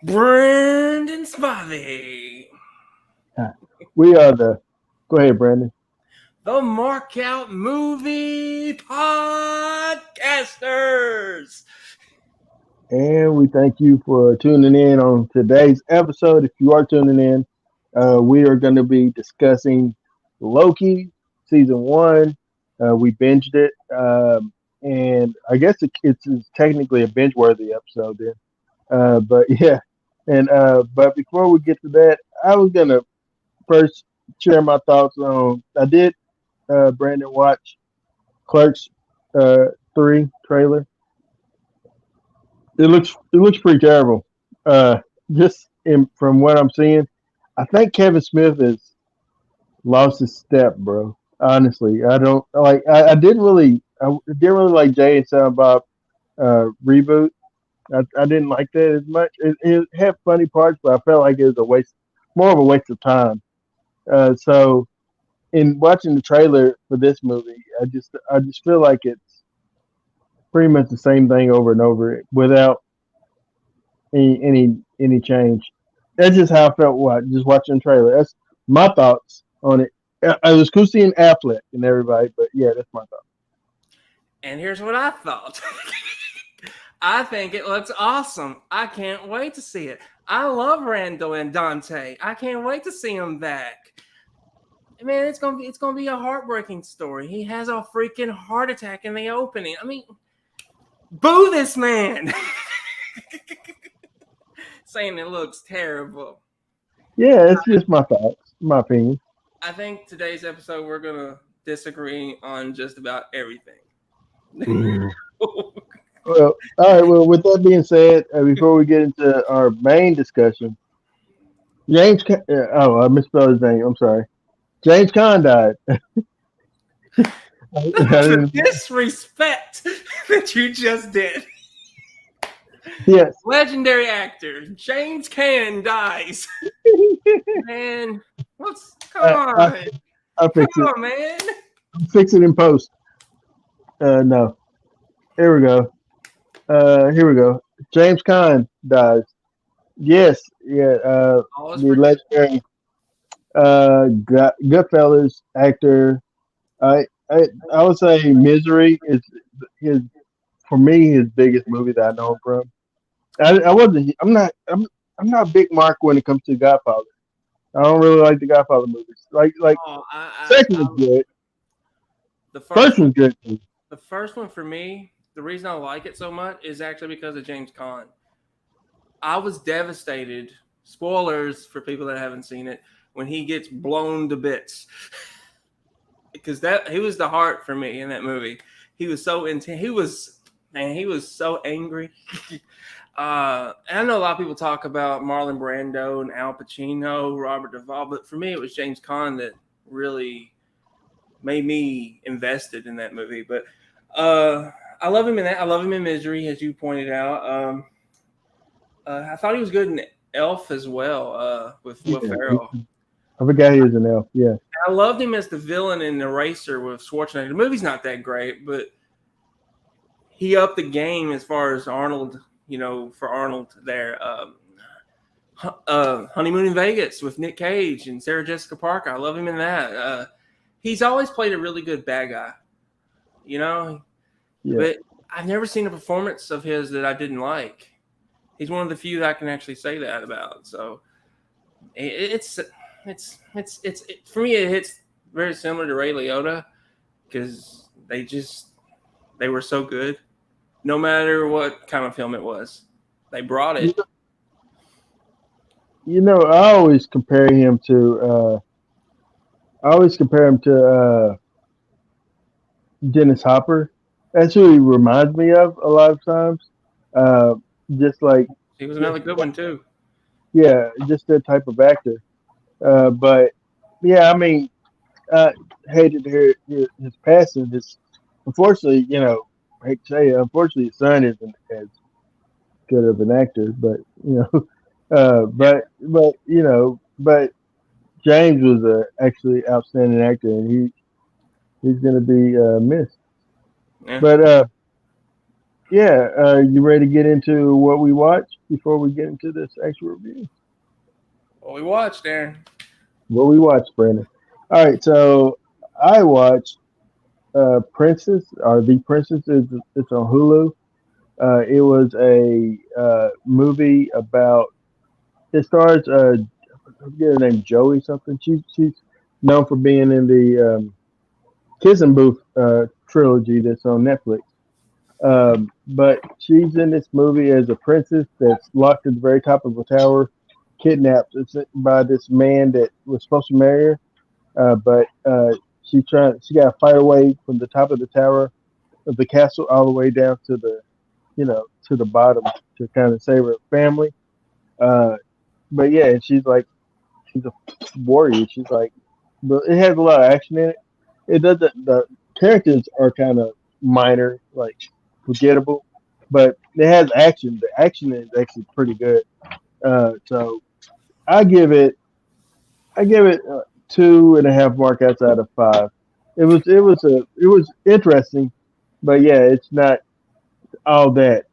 Brandon Spivey. We are the. Go ahead, Brandon. The Markout Movie Podcasters. And we thank you for tuning in on today's episode. If you are tuning in, we are going to be discussing Loki season one. We binged it, and I guess it's technically a binge-worthy episode. Then, but yeah, and but before we get to that, I was gonna first share my thoughts on. I did, Brandon, watch Clerks three trailer. It looks pretty terrible. Uh, from what I'm seeing, I think Kevin Smith has lost his step, bro. Honestly, I don't like. I didn't really like Jay and Silent Bob reboot. I didn't like that as much. It had funny parts, but I felt like it was more of a waste of time. So in watching the trailer for this movie, I just feel like it's pretty much the same thing over and over without any change. That's just how I felt just watching the trailer. That's my thoughts on it. I was cool seeing Affleck and everybody, but yeah, that's my thoughts. And here's what I thought. I think it looks awesome. I can't wait to see it. I love Randall and Dante. I can't wait to see him back. Man, it's gonna be a heartbreaking story. He has a freaking heart attack in the opening. I mean, boo this man. Saying it looks terrible. Yeah, it's just my thoughts, my opinion. I think today's episode we're gonna disagree on just about everything. Well, all right. Well, with that being said, before we get into our main discussion, I misspelled his name. I'm sorry. James Caan died. I That's the didn't- disrespect that you just did. yes. Legendary actor James Caan dies. Man, come on. I'll fix Come it. on, man. I'll fix it in post. No. Here we go. Here we go. James Caan dies. Yes. Yeah. Always The forget. legendary Goodfellas actor. I would say Misery is his for me his biggest movie that I know him from. I wasn't. I'm not a big mark when it comes to Godfather. I don't really like the Godfather movies. Like Oh, second was good. the First first was good too. the first one for me, the reason I like it so much is actually because of James Caan. I was devastated. Spoilers for people that haven't seen it when he gets blown to bits. Because he was the heart for me in that movie. He was so intense. He was so angry. I know a lot of people talk about Marlon Brando and Al Pacino, Robert Duvall, but for me, it was James Caan that really made me invested in that movie. But I love him in that. I love him in Misery, as you pointed out. I thought he was good in Elf as well with Will Ferrell. I forgot he was an elf. Yeah. I loved him as the villain in Eraser with Schwarzenegger. The movie's not that great, but he upped the game as far as Arnold, for Arnold there. Honeymoon in Vegas with Nick Cage and Sarah Jessica Parker. I love him in that. He's always played a really good bad guy, Yeah. but I've never seen a performance of his that I didn't like. He's one of the few that I can actually say that about. So it's for me, it hits very similar to Ray Liotta because they were so good. No matter what kind of film it was, they brought it. I always compare him to Dennis Hopper. That's who he reminds me of a lot of times. Just like He was another good one too. yeah, just that type of actor. But yeah, I mean, hated to hear his passing. Unfortunately, I hate to say it, unfortunately, his son isn't as good of an actor. But but James was a actually outstanding actor, and he's going to be missed. Yeah. But Yeah, you ready to get into what we watched before we get into this actual review? What we watched, Aaron. What we watched, Brandon. All right, so I watched Princess or The Princess. It's on Hulu. It was a movie about. It stars I forget her name, Joey something. She's known for being in the Kissing Booth trilogy that's on Netflix. But she's in this movie as a princess that's locked at the very top of a tower, kidnapped by this man that was supposed to marry her. But she got to fight her way from the top of the tower of the castle all the way down to to the bottom to kind of save her family. Uh, but yeah, she's a warrior. She's like, but it has a lot of action in it. It doesn't. The characters are kind of minor, like forgettable, but it has action. The action is actually pretty good. So I give it, I give it 2.5 markouts out of 5. It was interesting, but yeah, it's not all that.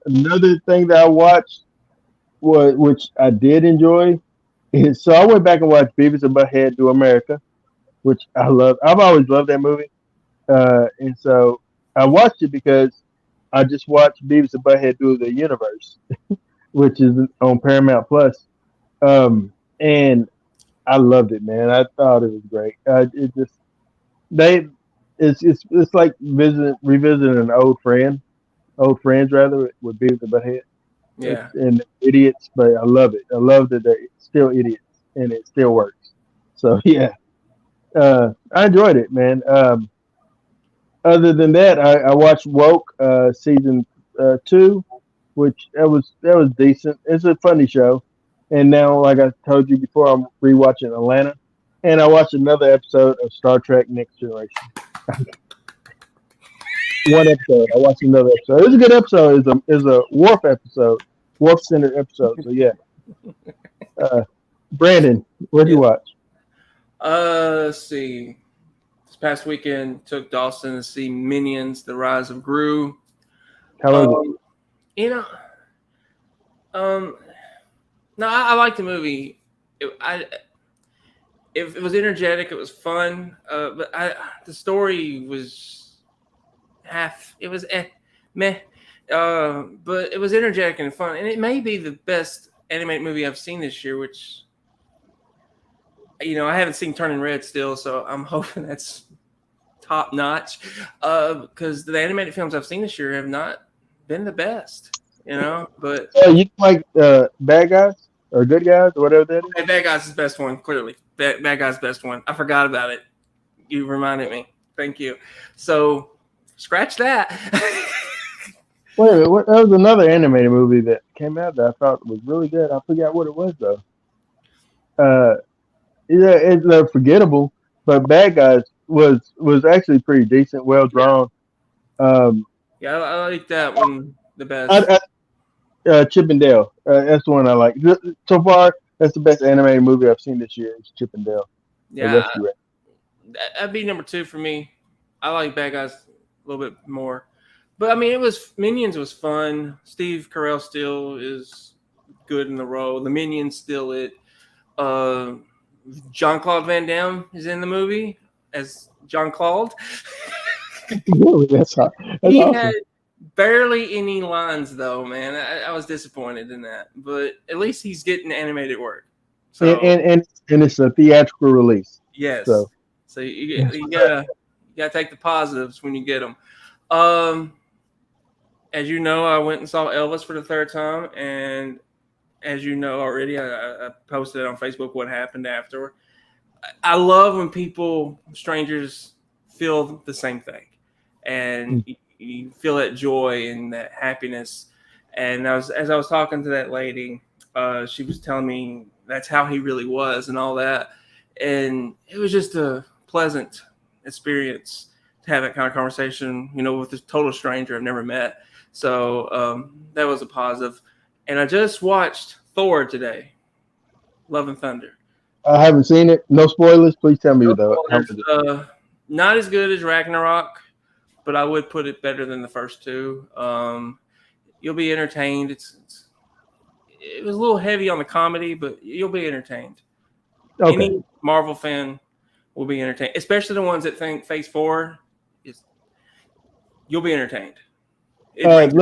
Another thing that I watched was, which I did enjoy, is so I went back and watched Beavis and Butthead Do America, which I love. I've always loved that movie. And so I watched it because I just watched Beavis and Butthead do the universe, which is on Paramount Plus. And I loved it, man. I thought it was great. It just they it's like revisiting an old friends rather with Beavis and Butthead. Yeah. And idiots, but I love it. I love that they're still idiots and it still works. So yeah, I enjoyed it, man. Other than that, I watched Woke season 2, which that was decent. It's a funny show. And now, like I told you before, I'm rewatching Atlanta, and I watched another episode of Star Trek Next Generation. One episode. I watched another episode. It was a good episode. It's a Worf episode, Worf centered episode. So yeah, uh, Brandon, what did Yeah. you watch? Let's see. This past weekend took Dawson to see Minions: The Rise of Gru. How was it? Um, you know, um, no, I like the movie. It was energetic. It was fun. The story was half. It was meh. But it was energetic and fun, and it may be the best animated movie I've seen this year. Which I haven't seen Turning Red still, so I'm hoping that's top notch. Because the animated films I've seen this year have not been the best. But You like bad guys or good guys or whatever that is? hey, Bad Guys is the best one. Clearly, Bad Guys best one. I forgot about it. You reminded me. Thank you. So scratch that. Wait a minute, that was another animated movie that came out that I thought was really good. I forgot what it was though. Uh, yeah, it's forgettable, but Bad Guys was actually pretty decent, well Yeah, drawn. Um, yeah, I like that one the best. I Chip and Dale. That's the one I like. So far, that's the best animated movie I've seen this year. Is Chip and Dale, the Yeah, Rescue Rangers. that'd be number 2 for me. I like Bad Guys a little bit more, but I mean, it was Minions was fun. Steve Carell still is good in the role. The Minions still it. Uh, John Claude Van Damme is in the movie as John Claude. Really, that's He had awesome. barely any lines though, man. I was disappointed in that, but at least he's getting animated work. And So and and, and it's a theatrical release. yes, So so that's you what's up. gotta take the positives when you get them. Um, as you know, I went and saw Elvis for the third time, and as you know already, I posted on Facebook what happened after. I love when strangers, feel the same thing, and you feel that joy and that happiness. And as I was talking to that lady, she was telling me that's how he really was and all that, and it was just a pleasant experience to have that kind of conversation, with this total stranger I've never met. So that was a positive. And I just watched Thor today, Love and Thunder. I haven't seen it. No spoilers. Please tell me No though. How spoilers. was it? Not as good as Ragnarok. but I would put it better than the first two. You'll be entertained. It was a little heavy on the comedy, but you'll be entertained. Okay. Any Marvel fan will be entertained, especially the ones that think Phase 4 is. You'll be entertained. It brings.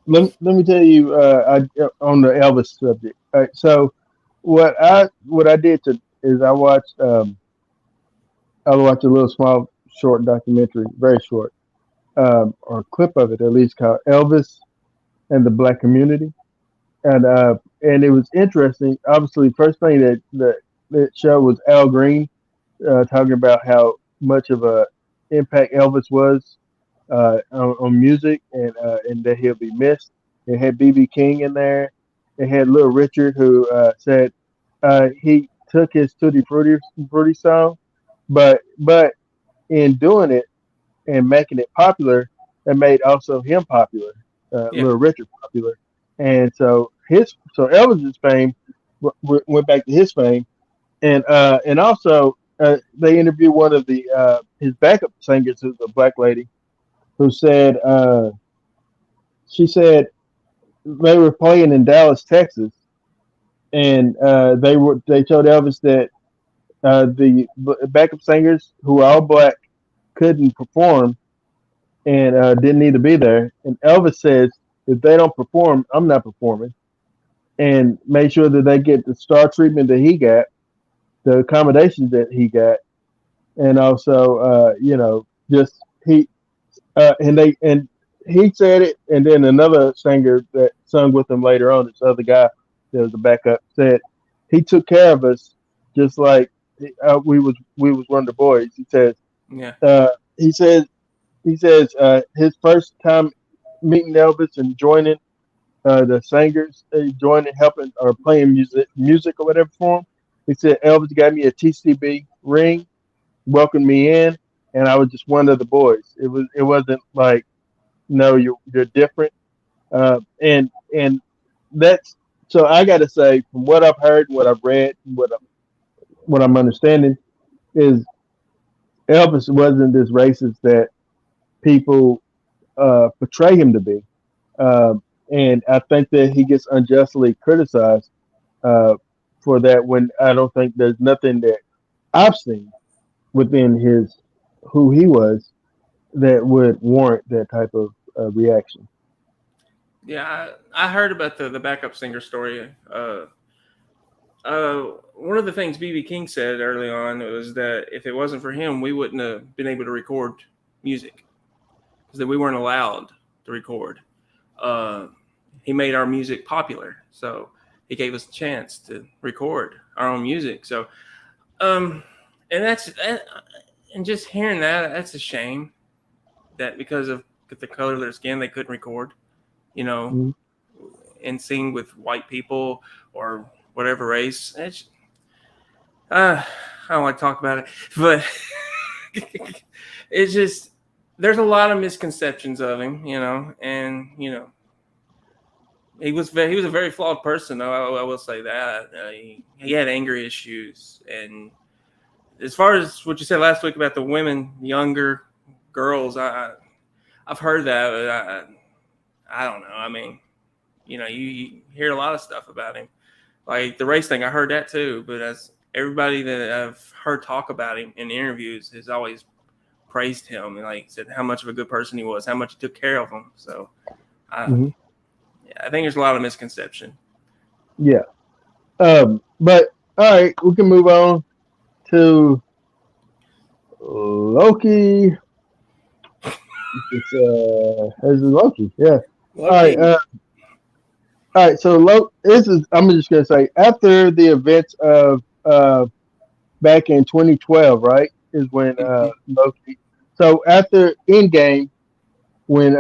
Let me let me tell you on the Elvis subject. All right, so what I did to is I watched a little small short documentary, very short, or a clip of it at least, called Elvis and the Black Community, and it was interesting. Obviously, first thing that show was Al Green talking about how much of a impact Elvis was on music, and that he'll be missed. It had BB King in there. It had Little Richard, who said he took his Tutti Frutti song, but in doing it and making it popular, it made also him popular, Yeah, Little Richard popular, and so Elvis's fame went back to his fame, and also they interviewed one of the his backup singers, who's a black lady, who said she said they were playing in Dallas, Texas, and they told Elvis that the backup singers, who were all black, couldn't perform and didn't need to be there. And Elvis says, if they don't perform, I'm not performing, and made sure that they get the star treatment that he got, the accommodations that he got, and also just and he said it, and then another singer that sung with him later on, this other guy that was a backup, said he took care of us just like we was one of the boys. yeah, Uh, he says his first time meeting Elvis and joining the singers, joining, helping or playing music or whatever for him. He said Elvis got me a TCB ring, welcomed me in, and I was just one of the boys. It wasn't like, no, you're different. And that's, so I got to say, from what I've heard, what I've read, what I'm understanding is Elvis wasn't this racist that people portray him to be. And I think that he gets unjustly criticized uh, for that, when I don't think there's nothing that I've seen within his who he was that would warrant that type of reaction. yeah. I heard about the backup singer story. One of the things BB King said early on was that if it wasn't for him, we wouldn't have been able to record music because we weren't allowed to record. Uh, he made our music popular, so he gave us a chance to record our own music. So, um, and and just hearing that, that's a shame that because of the color of their skin, they couldn't record, you know, Mhm. and sing with white people or whatever race. I don't want to talk about it, but it's just there's a lot of misconceptions of him, and he was a very flawed person. Though I will say that he had anger issues, and as far as what you said last week about the women, younger girls, I've heard that, but I don't know. I mean, you hear a lot of stuff about him, like the race thing. I heard that too, but as everybody that I've heard talk about him in interviews has always praised him and like said how much of a good person he was, how much he took care of them. So I, Mhm. yeah, I think there's a lot of misconception. Yeah. But all right, we can move on to Loki. This is Loki. Yeah. All right. Loki. All right. So this is. I'm just gonna say, after the events of back in 2012, right, is when Mhm. Loki. So after Endgame, when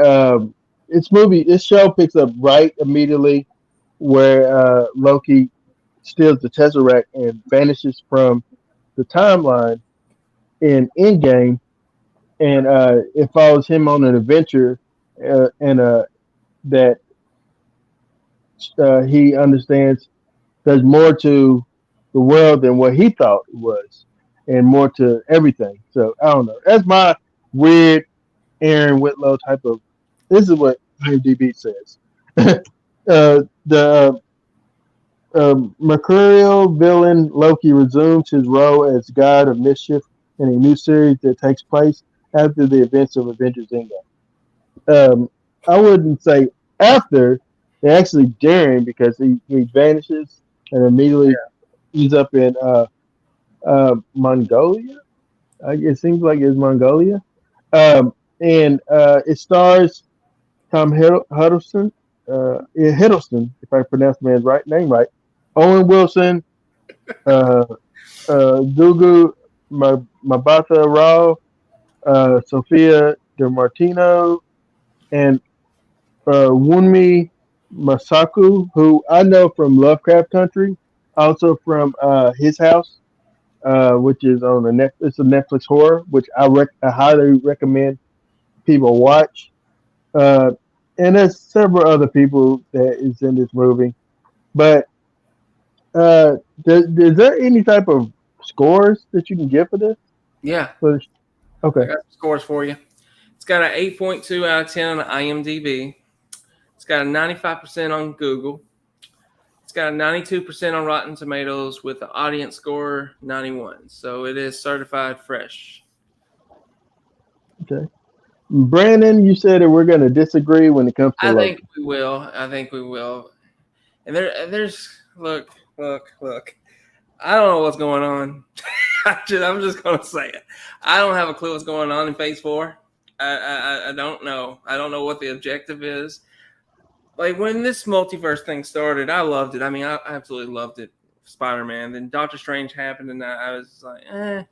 this show picks up right immediately where Loki steals the Tesseract and vanishes from the timeline in Endgame, and it follows him on an adventure, and that he understands there's more to the world than what he thought it was, and more to everything. So I don't know. That's my weird. Aaron Whitlow type of. This is what IMDb says. The mercurial villain Loki resumes his role as god of mischief in a new series that takes place after the events of Avengers Endgame. I wouldn't say after, actually during, because he vanishes and immediately he's up in Mongolia. It seems like it's Mongolia. And it stars Tom Hiddleston, Hiddleston, if I pronounce the man's name right, Owen Wilson, uh, Gugu Mabata Rao, Sophia De Martino, and Wunmi Masaku, who I know from Lovecraft Country, also from his house, which is on it's a Netflix horror, which I highly recommend people watch. Uh, and there's several other people that is in this movie. But is there any type of scores that you can give for this? Yeah, For the, I okay, got some scores for you. It's got an 8.2 out of 10 on IMDb. It's got a 95% on Google. It's got a 92% on Rotten Tomatoes with the audience score 91. So it is certified fresh. okay. Brandon, you said that we're going to disagree when it comes to I think Loki. we will. I think we will. And there's look. I don't know what's going on. I'm just gonna say it. I don't have a clue what's going on in Phase 4. I don't know. I don't know what the objective is. Like when this multiverse thing started, I loved it. I mean, I absolutely loved it. Spider-Man. Then Doctor Strange happened, and I was like, eh.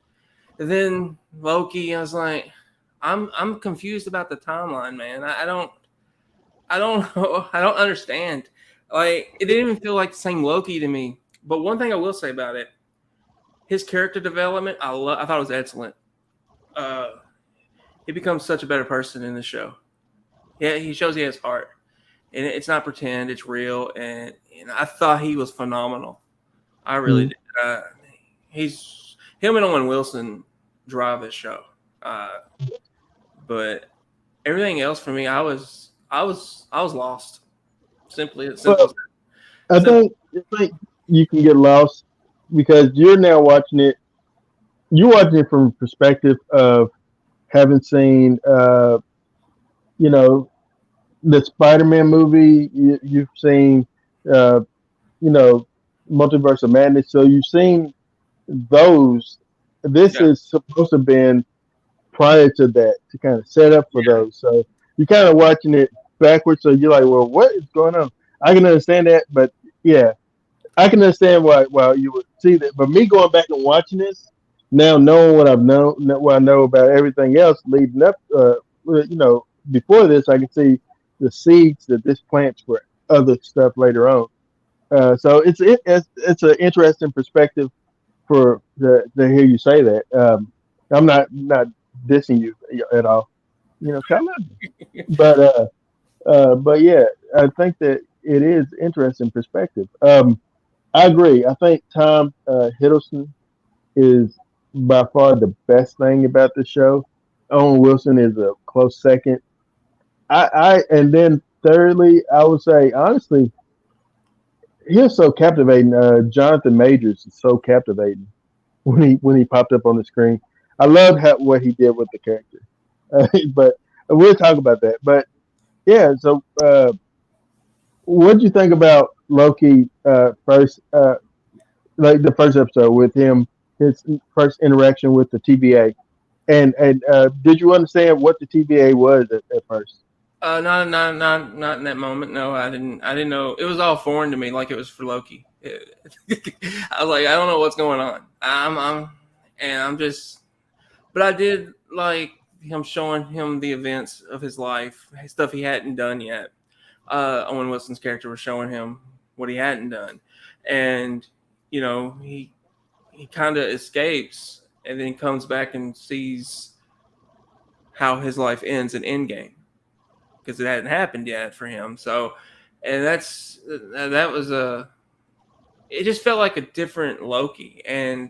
And then Loki, I was like, I'm confused about the timeline, man. I don't know. I don't understand. Like it didn't even feel like the same Loki to me. But one thing I will say about it, his character development, I thought it was excellent. Uh, he becomes such a better person in the show. Yeah, he shows he has heart, and it's not pretend; it's real. And I thought he was phenomenal. I really Mm. did. He's him and Owen Wilson drive this show. Uh, but everything else for me, I was lost. Simply, as simple as Well, I simple. think you can get lost because you're now watching it. You're watching it from a perspective of having seen, you know, the Spider-Man movie. You've seen, uh, you know, Multiverse of Madness. So you've seen those. This Yeah, is supposed to have been prior to that to kind of set up for those. So you're kind of watching it backwards. So you're like, well, what is going on? I can understand that, but yeah, I can understand why you would see that. But me going back and watching this now, knowing what I know about everything else leading up, before this, I can see the seeds that this plants for other stuff later on. So it's an interesting perspective to hear you say that. I'm not dissing you at all. You know, kind of, but but yeah, I think that it is interesting perspective. I agree. I think Tom Hiddleston is by far the best thing about the show. Owen Wilson is a close second. And then thirdly, I would say honestly, he was so captivating. Jonathan Majors is so captivating when he popped up on the screen. I loved what he did with the character. But we'll talk about that. But yeah, so what did you think about Loki first? Like the first episode with him, his first interaction with the TVA, and did you understand what the TVA was at first? not in that moment. No, I didn't. I didn't know. It was all foreign to me, like it was for Loki. I was like, I don't know what's going on. And I'm just. But I did like him showing him the events of his life, stuff he hadn't done yet. Owen Wilson's character was showing him what he hadn't done, and he kind of escapes and then comes back and sees how his life ends in Endgame because it hadn't happened yet for him. So, and that was a. It just felt like a different Loki, and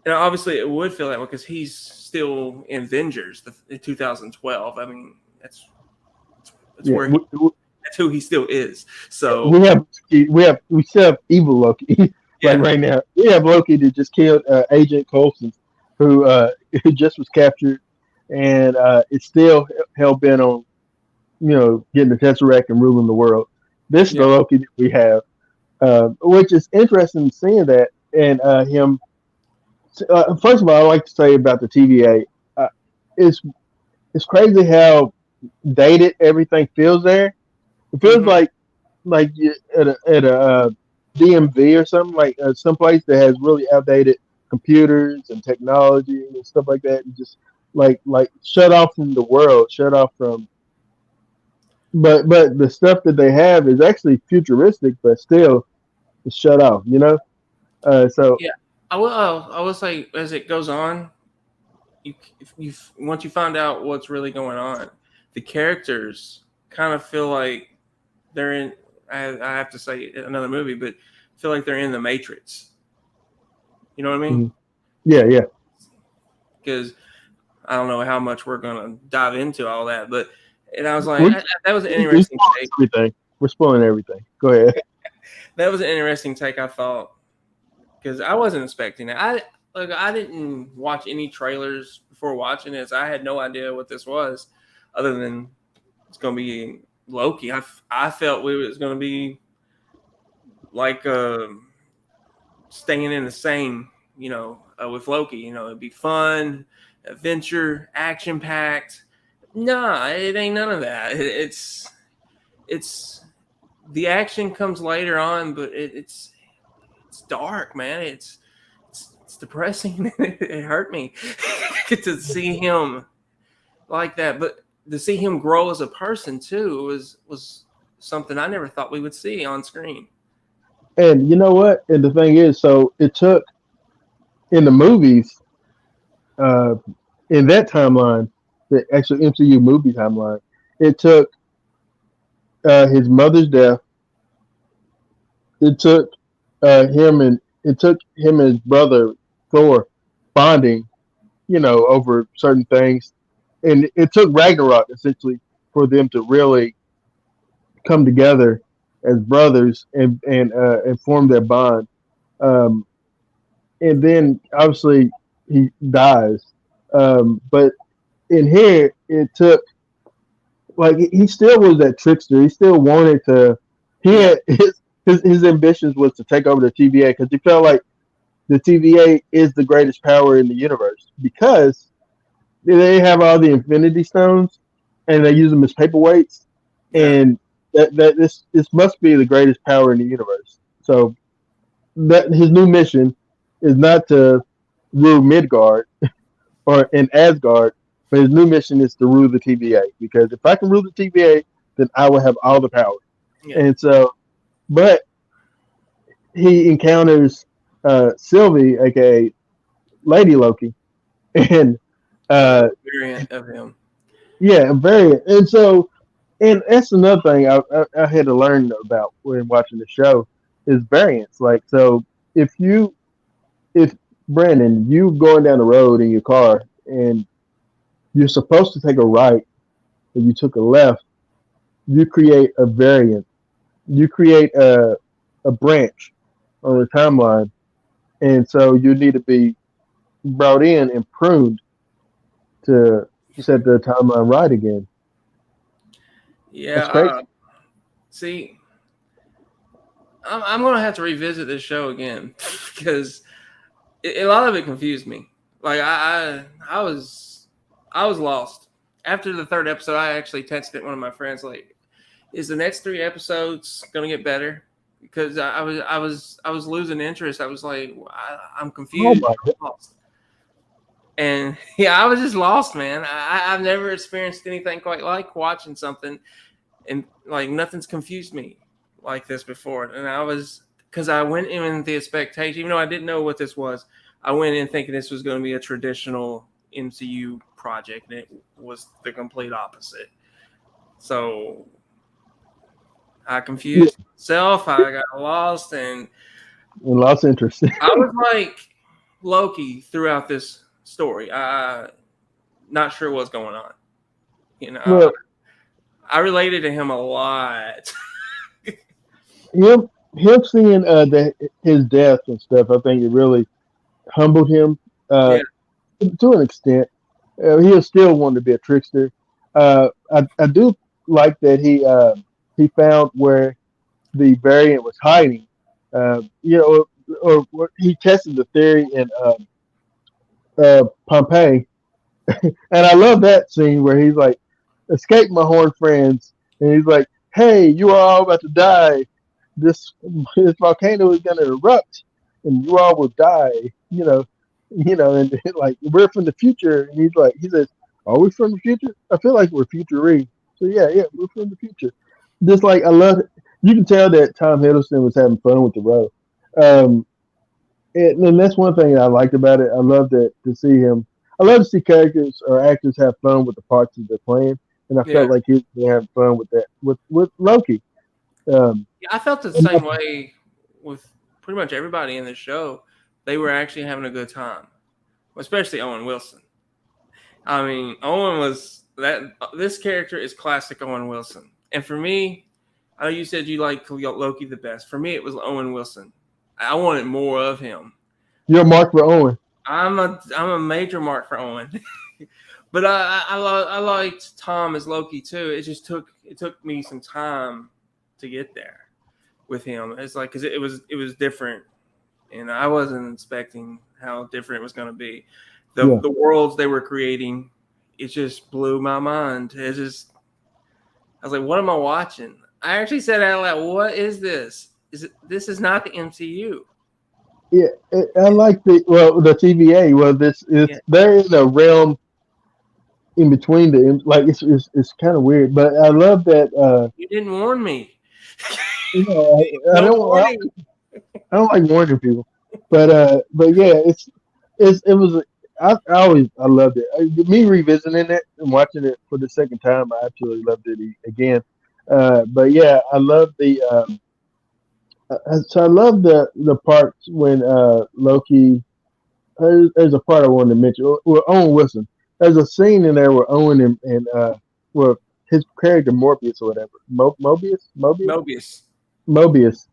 And obviously, it would feel that way because he's still in Avengers, the 2012. I mean, that's Yeah, where that's who he still is. So we still have evil Loki. Like yeah, right now, we have Loki that just killed Agent Coulson, who who just was captured, and it's still hell bent on getting the Tesseract and ruling the world. This is yeah, the Loki that we have, which is interesting seeing that and him. First of all, I like to say about the TVA, it's it's crazy how dated everything feels there. It feels hmm like you at a DMV or something like some place that has really outdated computers and technology and stuff like that, and just like shut off from the world, shut off from. But the stuff that they have is actually futuristic, but still it's shut off. So yeah. I will say as it goes on, if you once you find out what's really going on, the characters kind of feel like they're in. I have to say another movie, but feel like they're in the Matrix. You know what I mean? mhm. Yeah, yeah. Because I don't know how much we're gonna dive into all that, but and I was like, We're, that was an we're interesting spoiling take. everything. We're spoiling everything. Go ahead. That was an interesting take. I thought because I wasn't expecting it. I didn't watch any trailers before watching this. I had no idea what this was, other than it's gonna be Loki. I felt it was gonna be like staying in the same, with Loki. It'd be fun, adventure, action packed. Nah, it ain't none of that. It's the action comes later on, but it's dark, man. It's depressing. It hurt me to see him like that, but to see him grow as a person too was something I never thought we would see on screen. And you know what? And the thing is, so it took in the movies, uh, in that timeline, the actual MCU movie timeline, it took his mother's death. It took it took him and his brother Thor bonding, over certain things, and it took Ragnarok essentially for them to really come together as brothers and form their bond. Um, and then obviously he dies. But in here, it took like he still was that trickster. He still wanted to. He Yeah, had his ambitions was to take over the TVA because he felt like the TVA is the greatest power in the universe because they have all the Infinity Stones and they use them as paperweights, yeah, and that this must be the greatest power in the universe. So that his new mission is not to rule Midgard or in Asgard, but his new mission is to rule the TVA. Because if I can rule the TVA, then I will have all the power. yeah. And so, but he encounters Sylvie, aka Lady Loki, and A uh, variant of him. yeah, very. And so, and that's another thing I had to learn about when watching the show is variance. Like, so if you if Brandon, you going down the road in your car and you're supposed to take a right, and you took a left, you create a variant. You create a branch on the timeline, and so you need to be brought in and pruned to set the timeline right again. Yeah. That's crazy. See, I'm gonna have to revisit this show again because a lot of it confused me. Like I was lost after the third episode. I actually texted one of my friends like, "Is the next three episodes gonna get better?" Because I was losing interest. I was like, I'm Oh confused, my I'm god! lost, and yeah, I was just lost, man. I've never experienced anything quite like watching something and like nothing's confused me like this before. And I was because I went in with the expectation, even though I didn't know what this was, I went in thinking this was going to be a traditional MCU project, and it was the complete opposite. So I Yeah, confused myself. I got lost, and and lost interest. I was like, Loki throughout this story. Not sure what's going on. Well, I related to him a lot. him seeing his death and stuff, I think it really humbled him Yeah, to an extent. He'll still want to be a trickster. I do like that he found where the variant was hiding. Or he tested the theory in Pompeii, and I love that scene where he's like, "Escape, my horn friends," and he's like, "Hey, you are all about to die. This this volcano is going to erupt, and you all will die." And like we're from the future, and he says, "Are we from the future? I feel like we're future. So yeah, we're from the future." Just like I love it. You can tell that Tom Hiddleston was having fun with the role. Um, and that's one thing I liked about it. I love that to see him. I love to see characters or actors have fun with the parts that they're playing, and I yeah. felt like he was having fun with that with Loki. Um, Yeah, I felt the same way with pretty much everybody in the show. They were actually having a good time, especially Owen Wilson. I mean, Owen was that. This character is classic Owen Wilson, and for me, I know you said you like Loki the best. For me, it was Owen Wilson. I wanted more of him. you're a mark for Owen. I'm a major mark for Owen, but I liked Tom as Loki too. It took me some time to get there with him. It's like because it was different, and I wasn't expecting how different it was going to be. Yeah, The worlds they were creating, it just blew my mind. I was like, what am I watching? I actually said out loud, what is this? This is not the MCU. yeah. I like the TVA. Well, this is Yeah, they're in a realm in between like it's kind of weird, but I love that. you didn't warn me. I No don't. warning. I don't like warning people, but yeah, it was. I always I loved it. Me revisiting it and watching it for the second time, I absolutely loved it again. But yeah, I love so I love the parts when Loki. There's a part I wanted to mention. Well, Owen Wilson. There's a scene in there where Owen and well his character Morbius or whatever Mobius. Mobius.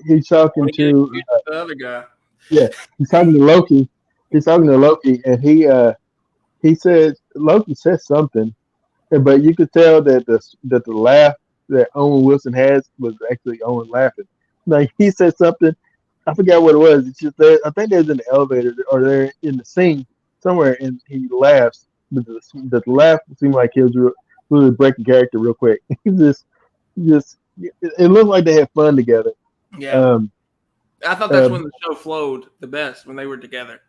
He's talking Want to get to confused with the other guy. yeah, he's talking to Loki. He's talking to Loki, and he says Loki says something, but you could tell that the laugh that Owen Wilson has was actually Owen laughing. Like he said something, I forgot what it was. It's just I think they was in the elevator or they're in the scene somewhere, and he laughs. But the laugh seemed like he was really breaking character real quick. He just it looked like they had fun together. Yeah. Um, I thought that's uh, when the show flowed the best, when they were together.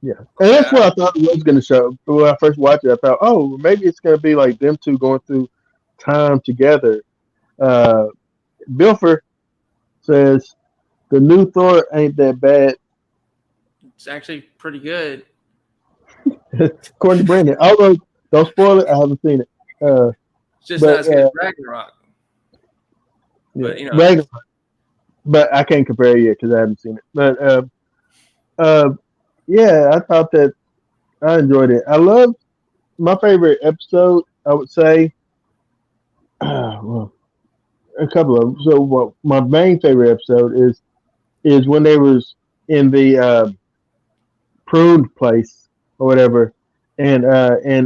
Yeah, and that's Yeah. what I thought it was going to show. When I first watched it, I thought, oh, maybe it's going to be like them two going through time together. Uh, Bilfer says the new Thor ain't that bad, It's actually pretty good. according to Brandon. Although, don't spoil it, I haven't seen it. It's just not But as good as Ragnarok. yeah, But, Ragnarok. But I can't compare it yet because I haven't seen it. But uh, yeah, I thought that I enjoyed it. I loved my favorite episode. I would say, well, a couple of them. So, well, my main favorite episode is when they was in the pruned place or whatever, and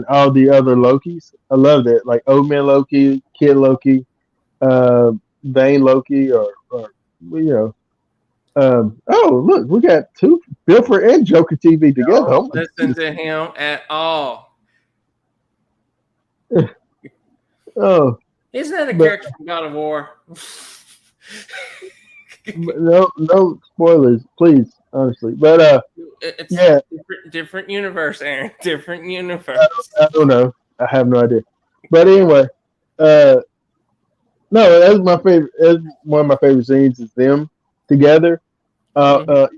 all the other Lokis. I love that, like Old Man Loki, Kid Loki, uh, Vane Loki, or you know. Oh, look, we got two Bilfer and Joker TV together. don't Oh my listen to him at all. goodness. Oh, Isn't that a but, character from God of War? but no spoilers, please, honestly. But It's yeah, different universe, Aaron. Different I, universe. I don't know. I have no idea. But anyway, uh, no, that's my favorite. That's one of my favorite scenes is them together. Mhm.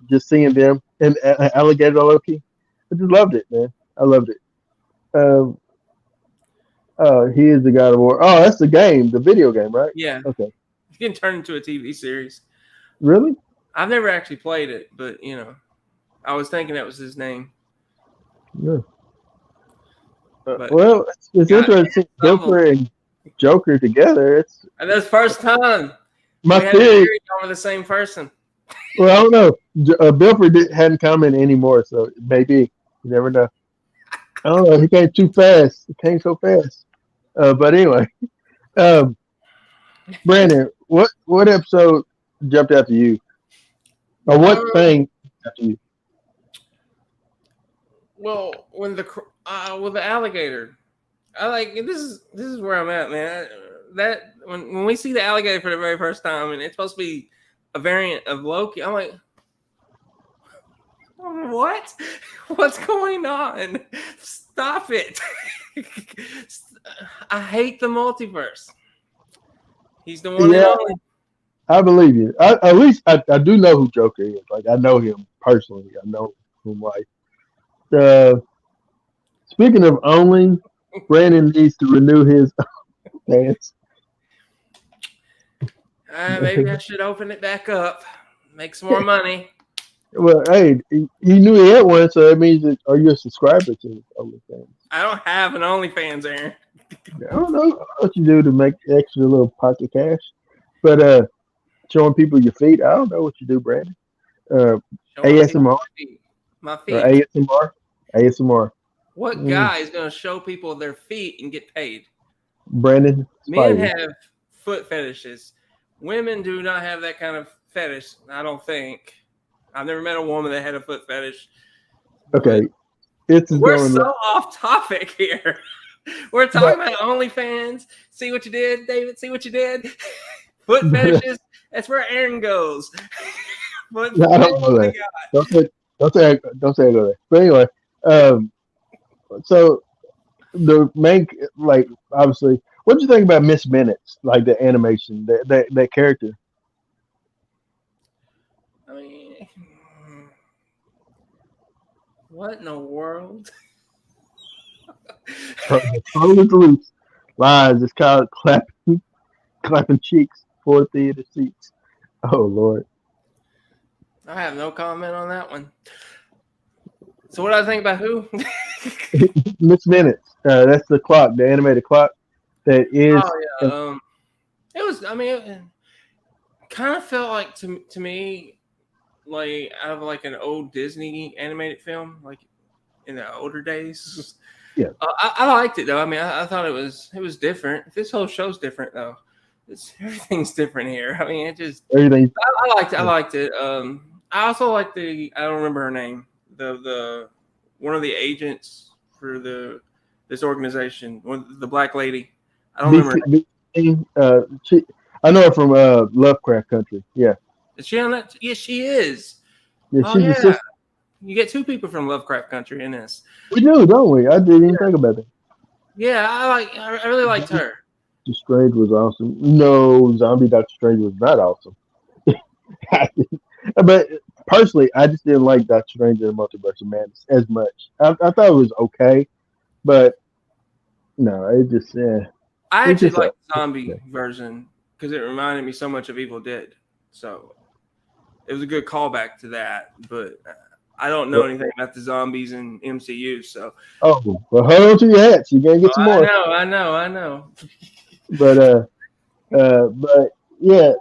Just seeing them and Alligator Loki. I just loved it, man. I loved it. Um, he is the God of War. Oh, that's the game, the video game, right? Yeah, Okay. it's getting turned into a TV series. Really? I've never actually played it, but I was thinking that was his name. Yeah. But Well, it's God, interesting. Joker and Joker together. It's and that's the first time my we had a theory. theory over the same person. Well, I don't know. Bilford hadn't come in anymore, so maybe you never know. I don't know. He came too fast. He came so fast. But anyway, um, Brandon, what episode jumped out to you, or what Um, thing jumped out to you? well, when with the alligator, I like this is where I'm at, man. That when we see the alligator for the very first time, and it's supposed to be a variant of Loki, I'm like, what? What's going on? Stop it! I hate the multiverse. He's the one and Yeah, only. I believe you. At least I do know who Joker is. Like I know him personally. I know him. Like uh, speaking of only, Brandon needs to renew his pants. Maybe I should open it back up, make some more money. Well, hey, he knew he had one, so that means that are you a subscriber to OnlyFans? I don't have an OnlyFans, Aaron. I don't know what you do to make extra little pocket cash, but showing people your feet, I don't know what you do, Brandon. Uh, Showing people ASMR my or feet. ASMR, ASMR. What Mm, guy is going to show people their feet and get paid? Brandon Men Spivey. have foot fetishes. Women do not have that kind of fetish. I don't think. I've never met a woman that had a foot fetish. Okay, it's We're going. so off topic here. We're talking about OnlyFans. See what you did, David? See what you did? Foot fetishes. That's where Aaron goes. Foot I don't know that. Don't say, don't say I go there. But anyway, um, so the main, like, obviously, what do you think about Miss Minutes, like the animation, that character? I mean, what in the world? Totally loose. Lies, it's called clapping cheeks for theater seats. Oh Lord, I have no comment on that one. So what do I think about who? Miss Minutes. That's the clock, the animated clock that is. Oh yeah. It was. I mean, it kind of felt like to me, like out of like an old Disney animated film, like in the older days. Yeah. I liked it though. I mean, I thought it was different. This whole show's different though. Everything's different here. I mean, it just Everything. I liked it. I liked it. I also like I don't remember her name. The one of the agents for this organization, the black lady. I don't remember. Her name. I know her from Lovecraft Country. Yeah, Is she on that? Yes, she is. yeah, Oh she's the yeah, sister. you get two people from Lovecraft Country in this. We do, don't we? I didn't even think about that. Yeah, I really liked her. Doctor Strange was awesome. No, Zombie Doctor Strange was not awesome. But personally, I just didn't like Doctor Strange in the Multiverse of Madness as much. I thought it was okay, but no, it just I it's actually just liked the zombie version because it reminded me so much of Evil Dead. So it was a good callback to that. But I don't know anything about the zombies in MCU. So oh well, hold on to your hats. You gotta get some more. I know. But yeah,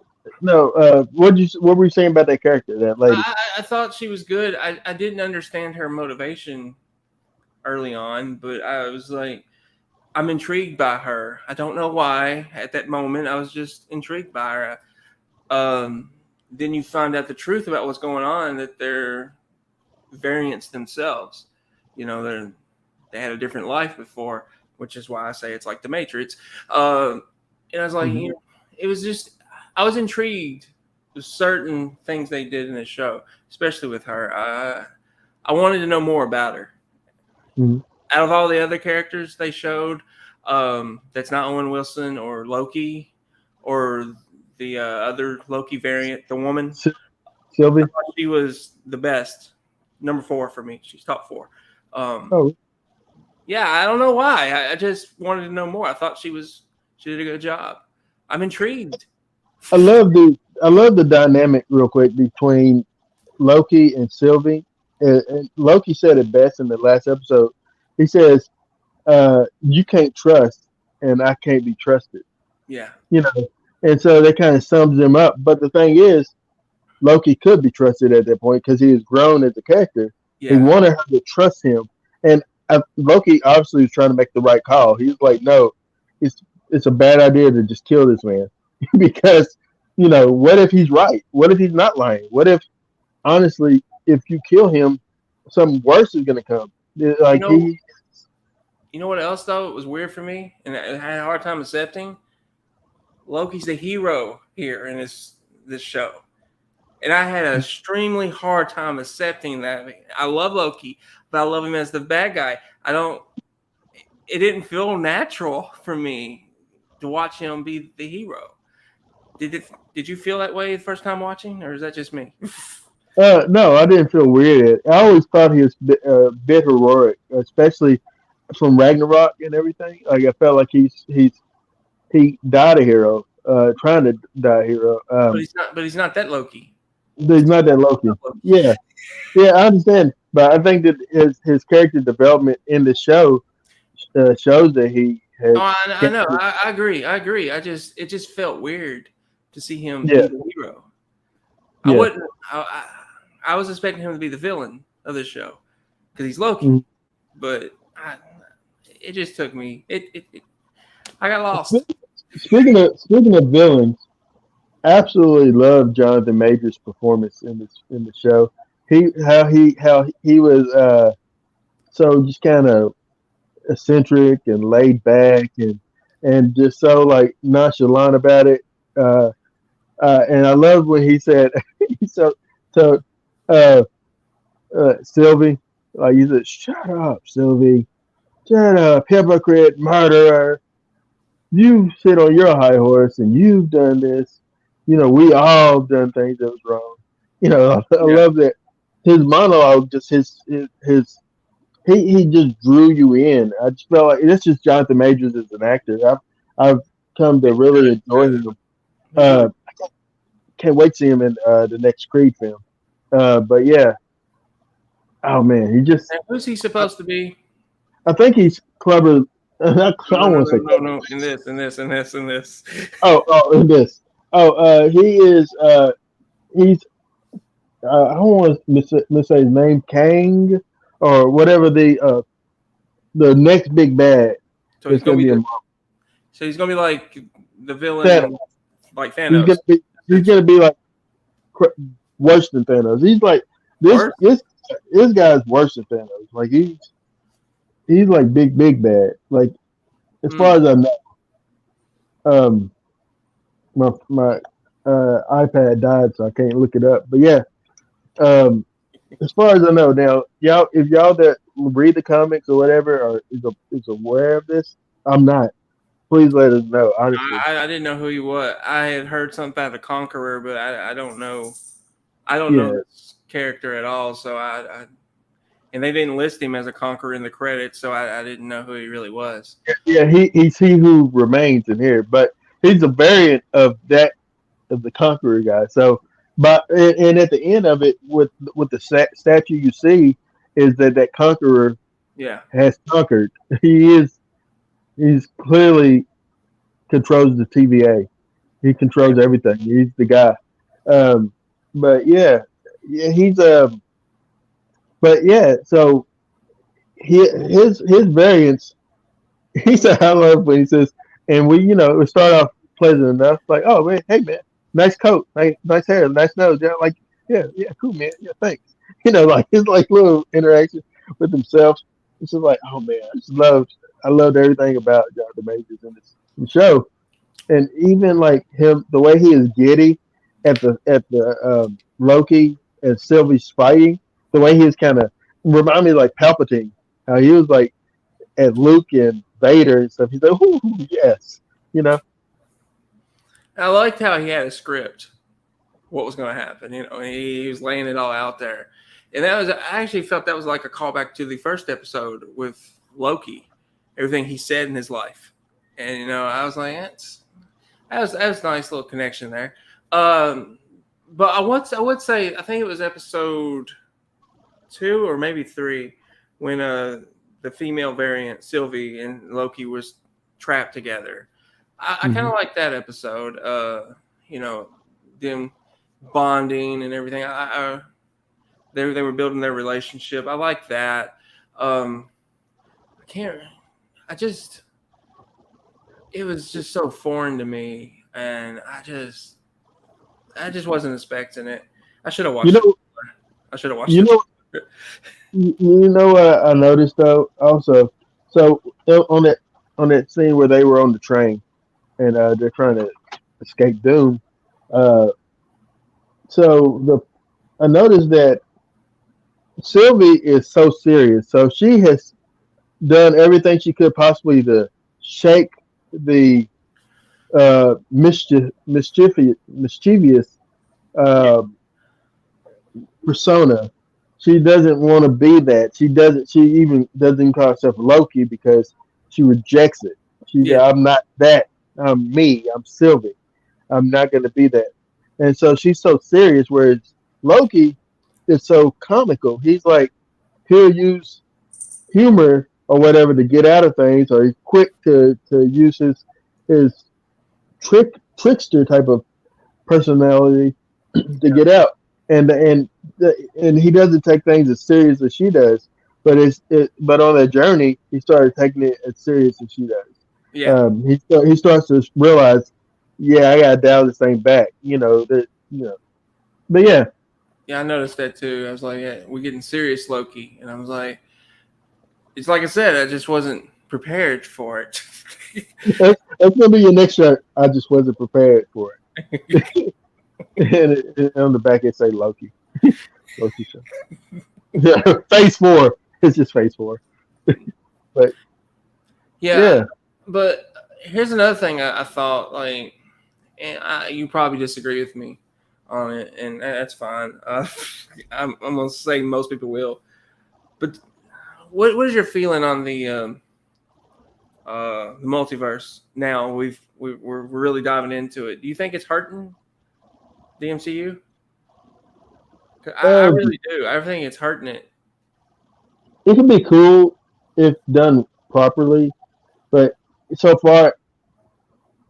no. What were you saying about that character, that lady? I thought she was good. I didn't understand her motivation early on, but I was like, I'm intrigued by her. I don't know why. At that moment, I was just intrigued by her. Then you find out the truth about what's going on, that they're variants themselves. You know, they had a different life before, which is why I say it's like the Matrix. And I was like, you know, it was just, I was intrigued with certain things they did in the show, especially with her. I wanted to know more about her. Mm-hmm. Out of all the other characters they showed, that's not Owen Wilson or Loki or the other Loki variant, the woman. Sylvie? She was the best. Number 4 for me. She's top 4. Yeah, I don't know why. I just wanted to know more. I thought she did a good job. I'm intrigued. I love the dynamic real quick between Loki and Sylvie. and Loki said it best in the last episode. He says, "You can't trust, and I can't be trusted." Yeah. You know, and so that kind of sums him up. But the thing is, Loki could be trusted at that point because he has grown as a character. He Yeah. wanted her to trust him, and Loki obviously was trying to make the right call. He was like, "No, it's a bad idea to just kill this man because what if he's right? What if he's not lying? What if honestly, if you kill him, something worse is going to come? You Like know, you know what else though? It was weird for me, and I had a hard time accepting. Loki's the hero here in this show, and I had an extremely hard time accepting that. I love Loki, but I love him as the bad guy. I don't. It didn't feel natural for me to watch him be the hero. Did you feel that way the first time watching, or is that just me? no, I didn't feel weird. I always thought he was a bit heroic, especially from Ragnarok and everything. Like I felt like he died a hero, trying to die a hero. But he's not. But he's not that Loki. He's not that Loki. Loki. Yeah, yeah, I understand, but I think that his character development in the show shows that he Oh, has. I know. I agree. I agree. It just felt weird to see him Yeah, be the hero. I yeah. wouldn't. I was expecting him to be the villain of this show because he's Loki, Mhm. but it just took me. I got lost. Speaking of villains, absolutely love Jonathan Majors' performance in the show. How he was so just kind of eccentric and laid back and just so like nonchalant about it. Uh, and I love when he said he so uh, Sylvie, like he said, "Shut up, Sylvie. Shut up, hypocrite, murderer. You sit on your high horse and you've done this. We all done things that was wrong. I Yeah, love that his monologue, just his he just drew you in. I just felt like that's just Jonathan Majors as an actor. I've come to he's really good. enjoy him. He's really. I can't wait to see him in the next Creed film. But yeah, oh man, he just And who's he I, supposed to be? I think he's clever. Not, I No, no, don't no, want to no, say no, clever. no. In this, in this, in this, in this. In this. He is. He's. I don't want to missay his name, Kang, or whatever the next big bad So he's that's gonna going be to be the. in So he's gonna be like the villain Thanos. in like He's Thanos, gonna be. He's essentially. gonna be like worse than Thanos. He's like this. Worse. This guy's worse than Thanos. Like he's like big bad. Like as far Mm. as I know, um, my iPad died, so I can't look it up. But yeah, um, as far as I know now, y'all, if y'all that read the comics or whatever, or is aware of this, I'm not. Please let us know. Honestly, I didn't know who he was. I had heard something about the Conqueror, but I don't know. I don't know yeah, this character at all. So and they didn't list him as a Conqueror in the credits, so I didn't know who he really was. yeah, he's he who remains in here, but he's a variant of the Conqueror guy. So, but and at the end of it, with the statue you see, is that Conqueror Yeah. has conquered. He's clearly controls the TVA. He Yeah. controls everything. He's the guy. Um, but yeah, he's but yeah, so his variants. He said, I love when he says, and we start off pleasant enough, like, oh man, hey man, nice coat, nice hair, nice nose, yeah, like, yeah, cool man, yeah, thanks. Like his like little interaction with himself. It's just like, oh man, I loved everything about Jonathan Majors in this show, and even like him, the way he is giddy at the Loki and Sylvie's fighting, the way he is kind of remind me like Palpatine, how he was like at Luke and Vader and stuff. He's like, ooh, yes, you know. I liked how he had a script, what was going to happen. And he was laying it all out there. And I actually felt that was like a callback to the first episode with Loki, everything he said in his life. And I was like, that was a nice little connection there. But I would say I think it was episode two or maybe three when the female variant Sylvie and Loki was trapped together. I kind Hmm. of like that episode. You know, them bonding and everything. They were building their relationship. I like that. Um, I can't. I just it was just so foreign to me, and I just wasn't expecting it. I should have You watched it. know, I should have watched you it. know, you know what I noticed though also. So on that scene where they were on the train and they're trying to escape doom. Uh, so the I noticed that Sylvie is so serious. So she has done everything she could possibly to shake the mischievous Yeah, uh, persona. She doesn't want to be that. She doesn't. She even doesn't call herself Loki because she rejects it. She said, yeah, "I'm not that. I'm me. I'm Sylvie. I'm not going to be that." And so she's so serious. Whereas Loki is so comical. He's like he'll use humor or whatever to get out of things, or he's quick to use his trickster type of personality to yeah, get out, and he doesn't take things as serious as she does. But on that journey, he started taking it as serious as she does. yeah. He starts to realize, yeah, I gotta dial this thing back. But yeah, Yeah, I noticed that too. I was like, yeah, we're getting serious, Loki, and I was like, it's like I said, I just wasn't prepared for it. that's gonna be your next shirt. I just wasn't prepared for it. And on the back it say Loki. Loki show. Yeah, phase four. It's just phase four. But Yeah, yeah, but here's another thing I thought like, and you probably disagree with me on it, and that's fine. I'm gonna say most people will, but what is your feeling on the multiverse now? We're really diving into it. Do you think it's hurting the MCU? 'Cause I um, really do. I think it's hurting it. it can be cool if done properly, but so far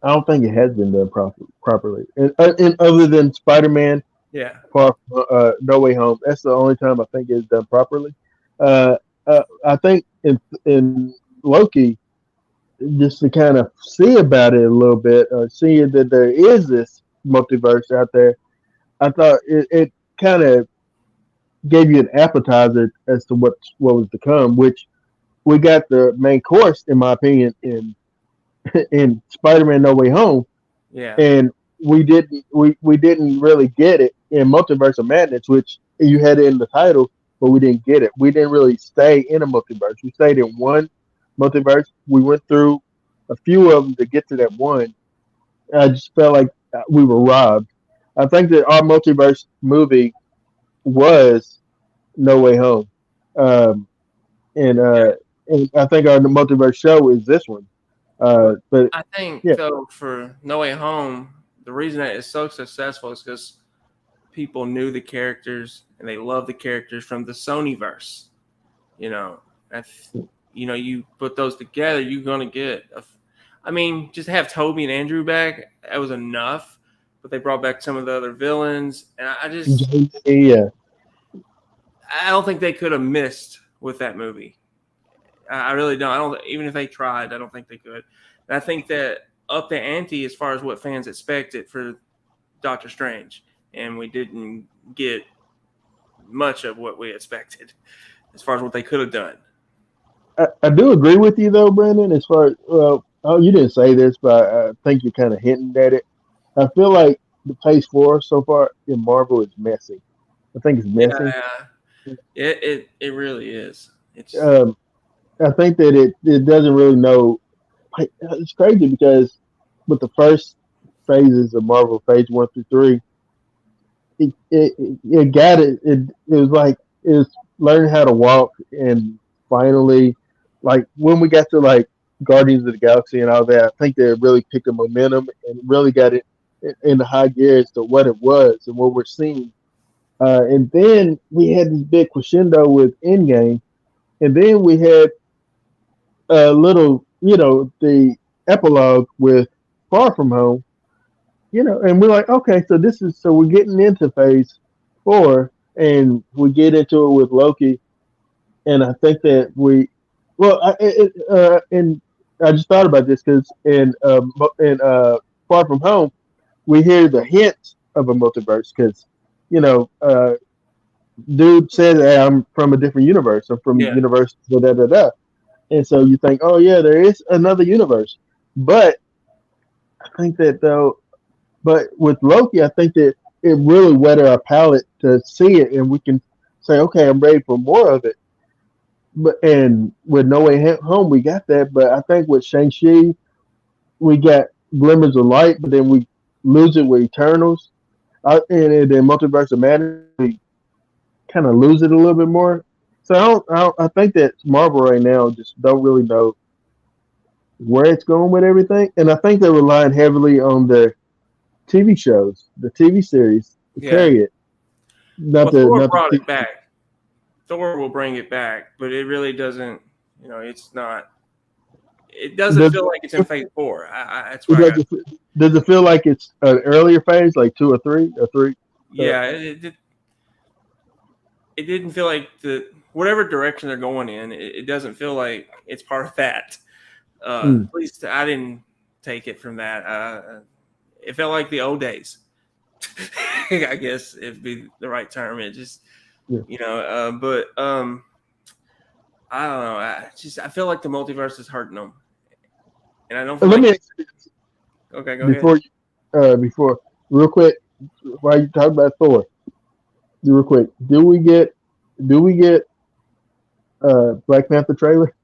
I don't think it has been done properly. And other than Spider-Man, Yeah, Far No Way Home, that's the only time I think it's done properly. I think in Loki, just to kind of see about it a little bit, seeing that there is this multiverse out there, I thought it kind of gave you an appetizer as to what was to come, which we got the main course, in my opinion, in Spider-Man No Way Home, yeah, and we didn't really get it in Multiverse of Madness, which you had it in the title, but we didn't get it. We didn't really stay in a multiverse. We stayed in one multiverse. We went through a few of them to get to that one. I just felt like we were robbed. I think that our multiverse movie was No Way Home, um, and yeah. uh, and I think our multiverse show is this one. But But I think yeah, though for No Way Home, the reason that it's so successful is because people knew the characters and they love the characters from the Sonyverse. You know, that's you put those together, you're gonna get. I mean, just have Toby and Andrew back. That was enough. But they brought back some of the other villains, and yeah, I don't think they could have missed with that movie. I really don't. I don't. Even if they tried, I don't think they could. And I think that up the ante as far as what fans expected for Doctor Strange, and we didn't get much of what we expected as far as what they could have done. I do agree with you though, Brandon. As far as oh, you didn't say this, but I think you're kind of hinting at it. I feel like the Phase Four so far in Marvel is messy. I think it's messy. Yeah, it really is. It's Um, I think that it doesn't really know. Like, it's crazy because with the first phases of Marvel, Phase One through three, it got it. It was like it's learning how to walk, and finally, like when we got to like Guardians of the Galaxy and all that, I think they really picked the momentum and really got it in the high gear as to what it was and what we're seeing. And then we had this big crescendo with Endgame, and then we had a little, the epilogue with Far From Home, and we're like, okay, so we're getting into phase four, and we get into it with Loki, and I think that and I just thought about this because in Far From Home, we hear the hints of a multiverse because, you know, uh, dude said, hey, I'm from a different universe. I'm from Yeah, universe da da da da. And so you think, oh yeah, there is another universe. But I think that though, but with Loki, I think that it really whetted our palate to see it, and we can say, okay, I'm ready for more of it. But and with No Way Home, we got that. But I think with Shang-Chi, we got glimmers of light, but then we lose it with Eternals. And then Multiverse of Madness, we kind of lose it a little bit more. So I think that Marvel right now just don't really know where it's going with everything, and I think they're relying heavily on their TV shows, the TV series to yeah. carry it. Not Well, the Thor not the brought it TV. back. Thor will bring it back, but it really doesn't. It's not. It doesn't Does feel like it's in Phase Four. That's it, what I got. does it feel like it's an earlier phase, like two or three? Uh, Yeah, it didn't feel like the whatever direction they're going in. It doesn't feel like it's part of that. mm, At least I didn't take it from that. It felt like the old days. I guess it'd be the right term. It just yeah. but I don't know. I feel like the multiverse is hurting them, and I don't feel Let like me it's ask you this okay. Go ahead. before before real quick while you talk about Thor, real quick. Do we get Black Panther trailer?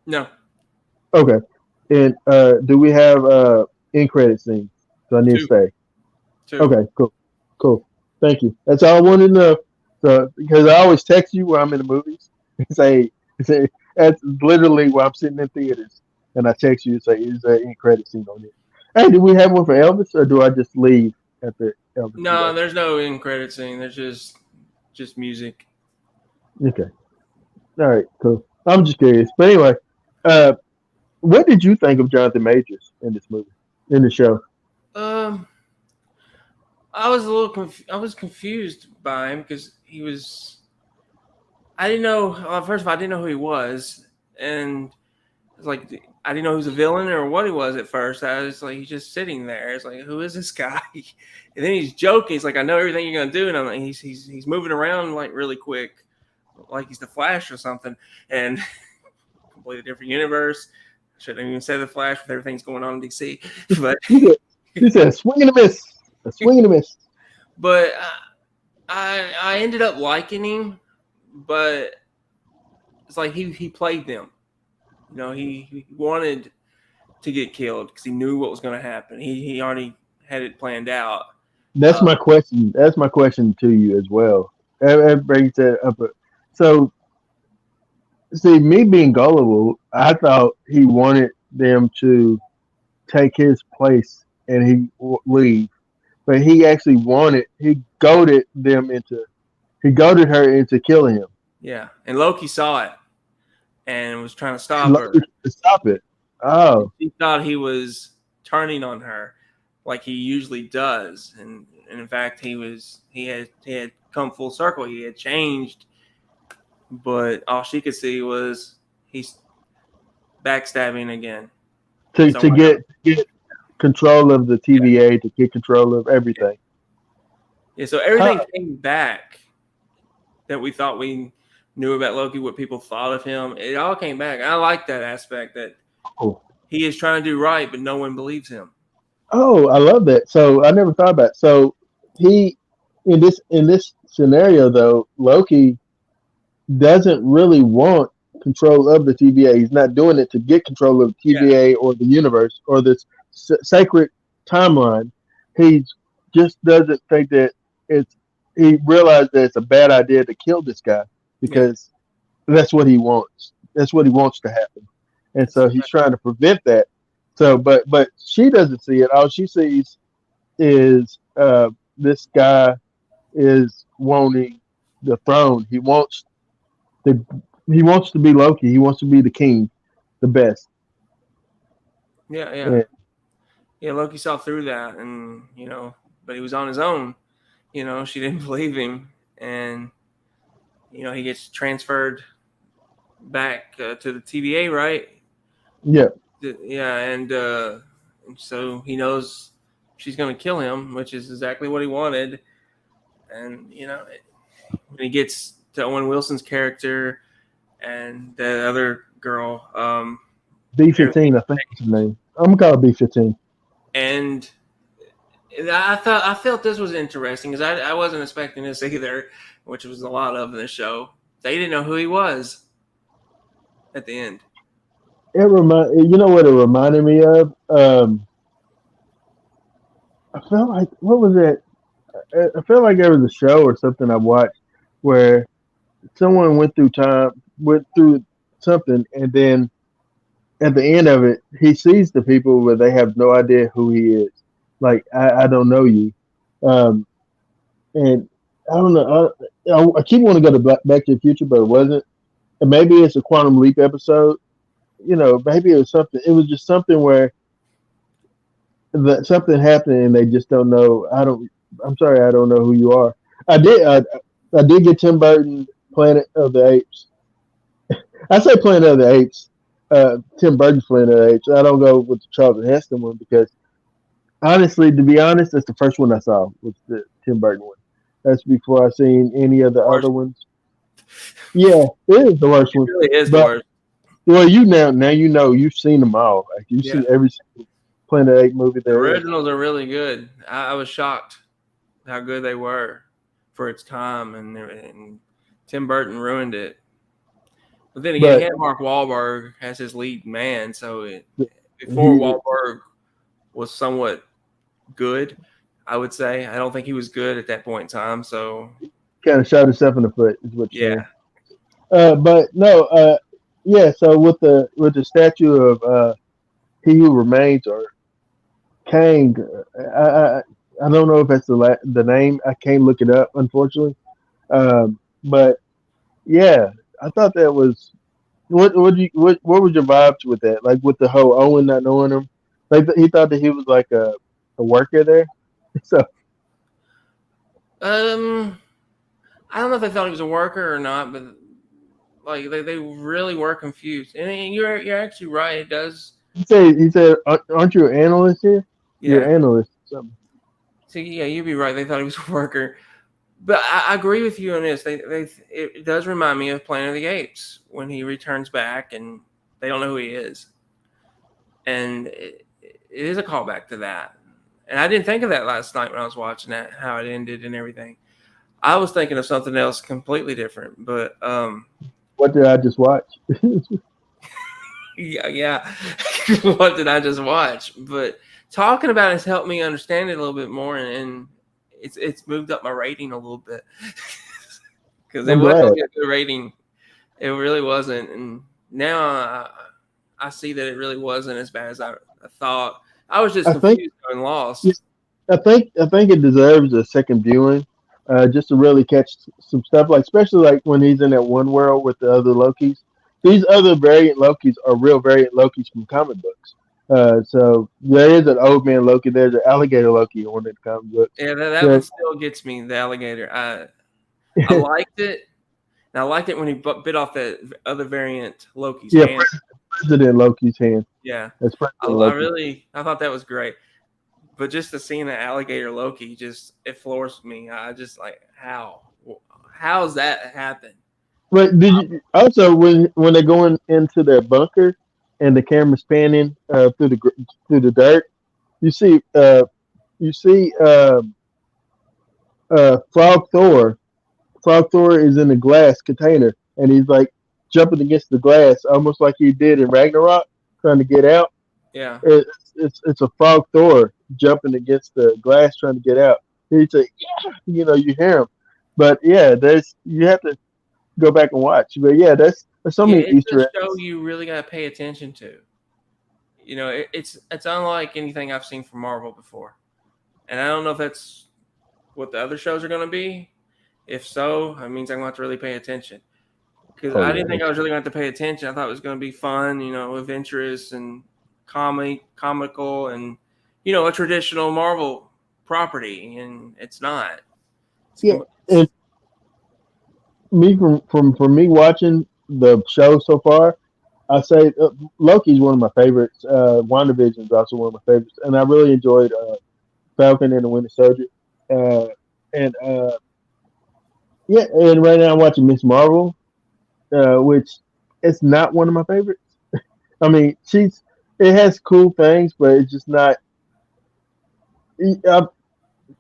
No, Okay. And do we have end credit scenes? So I need to two, stay. two. Okay, cool. Cool. Thank you. That's all I wanted to know. So because I always text you when I'm in the movies and say that's literally while I'm sitting in theaters and I text you and say, is there any credit scene on it? Hey, do we have one for Elvis or do I just leave at the Elvis No, introduction? there's no end credit scene. There's just music. Okay. All right, cool. I'm just curious. But anyway, uh what did you think of Jonathan Majors in this movie? In the show? Um, I was a little I was confused by him because he was. I didn't know. Well, first of all, I didn't know who he was, and it's like I didn't know he was a villain or what he was at first. I was like, he's just sitting there. It's like, who is this guy? And then he's joking. He's like, I know everything you're gonna do, and I'm like, he's moving around like really quick, like he's the Flash or something, and completely different universe. Shouldn't even say the Flash with everything's going on in DC, but He said, he said, a swing and a miss. A swing and a miss. but I ended up liking him, but it's like he played them. He wanted to get killed because he knew what was going to happen. He already had it planned out. That's Uh, my question. That's my question to you as well. That brings that up. So, see, me being gullible, I thought he wanted them to take his place and leave, but he actually he goaded her into killing him. yeah, and Loki saw it and was trying to And stop her. Loki to stop it. Oh, He thought he was turning on her like he usually does, and in fact he had come full circle. He had changed, but all she could see was he's backstabbing again to someone else. get control of the Yeah. TVA, to get control of everything. Yeah, so Huh. everything came back that we thought we knew about Loki, what people thought of him. It all came back. I like that aspect that Oh. he is trying to do right, but no one believes him. Oh, I love that. So I never thought about it. So he in this scenario though, Loki doesn't really want control of the TVA. He's not doing it to get control of the Yeah, TVA or the universe or this sacred timeline. He just doesn't think that it's. He realized that it's a bad idea to kill this guy yeah. because that's what he wants. That's what he wants to happen, and That's so he's trying to prevent that. So, but she doesn't see it. All she sees is this guy. is wanting the throne. The he wants to be Loki. He wants to be the king, the best. Yeah, yeah, And yeah. Loki saw through that, and but he was on his own. She didn't believe him, and he gets transferred back to the TVA, right? yeah, Yeah, and so he knows she's going to kill him, which is exactly what he wanted. And when he gets to Owen Wilson's character and the other girl, everything, B-15, I think is his name. I'm gonna call it B-15. and I felt this was interesting because I wasn't expecting this either, which was a lot of the show. They didn't know who he was at the end. You know what it reminded me of? I felt like what was it? I felt like there was a show or something I watched where someone went through something, and then at the end of it, he sees the people, but they have no idea who he is. Like I don't know you, um, and I don't know. I keep wanting to go to Back to the Future, but it wasn't. And maybe it's a Quantum Leap episode. Maybe it was something. It was just something where something happened and they just don't know. I'm sorry, I don't know who you are. I did. I did get Tim Burton Planet of the Apes. I say Planet of the Apes. Tim Burton's Planet of the Apes. I don't go with the Charlton Heston one because honestly, to be honest, that's the first one I saw was the Tim Burton one. That's before I seen any of the other Worst. ones. Yeah, it is the worst It one. really is the But worst. well, now you've seen them all. Like you've Yeah, seen every single Planet of the Apes movie the there is. originals are really good. I was shocked how good they were for its time, and Tim Burton ruined it. But then again, he But had Mark Wahlberg as his lead man, so before he Wahlberg was somewhat good, I would say. I don't think he was good at that point in time. So kind of shot himself in the foot, is what you're saying. yeah, But no, yeah. So with the statue of He Who Remains or Kang, I don't know if that's the name. I can't look it up, unfortunately. But yeah, I thought that was what was your vibes with that? Like with the whole Owen not knowing him, like he thought that he was like a worker there. So um, I don't know if they thought he was a worker or not, but like they really were confused. And you're actually right. It does. he said, "Aren't you an analyst here? You're Yeah. an analyst." Or something. So yeah, you'd be right. They thought he was a worker. But I agree with you on this. It does remind me of Planet of the Apes when he returns back and they don't know who he is, and it is a callback to that. And I didn't think of that last night when I was watching that, how it ended and everything. I was thinking of something else completely different. But What did I just watch? yeah, yeah. What did I just watch? But talking about it has helped me understand it a little bit more, and it's moved up my rating a little bit because it I'm wasn't glad. a good rating. It really wasn't, and now I see that it really wasn't as bad as I thought. I was just I think confused and lost. I think it deserves a second viewing, just to really catch some stuff. Like especially like when he's in that one world with the other Lokis. These other variant Lokis are real variant Lokis from comic books. So there is an old man Loki. There's an alligator Loki in one of the comic books. Yeah, that one There, still gets me. The alligator. I liked it. And I liked it when he bit off that other variant Loki's yeah, hand. President Loki's hand. Yeah, That's President I Loki. really I thought that was great. But just to see the alligator Loki, just it floors me. I just like how's that happen? But did you also when they're going into their bunker and the camera's panning through the dirt, you see you see Frog Thor. Frog Thor is in a glass container and he's like jumping against the glass, almost like he did in Ragnarok, trying to get out. Yeah, It's a Frog Thor jumping against the glass trying to get out. He's like, yeah, you hear him. But yeah, there's you have to go back and watch. But yeah, there's so yeah. many It's a Easter show eggs. you really got to pay attention to. It's unlike anything I've seen from Marvel before, and I don't know if that's what the other shows are going to be? If so, that means I'm going to have to really pay attention because Oh I yeah, didn't think I was really going to have to pay attention. I thought it was going to be fun, adventurous and comical, and a traditional Marvel property, and it's not. yeah. It's And me from me watching the show so far, I say Loki's one of my favorites. WandaVision is also one of my favorites, and I really enjoyed Falcon and the Winter Soldier. Uh, and yeah, and right now I'm watching Miss Marvel, which it's not one of my favorites. I mean, it has cool things, but it's just not. Uh,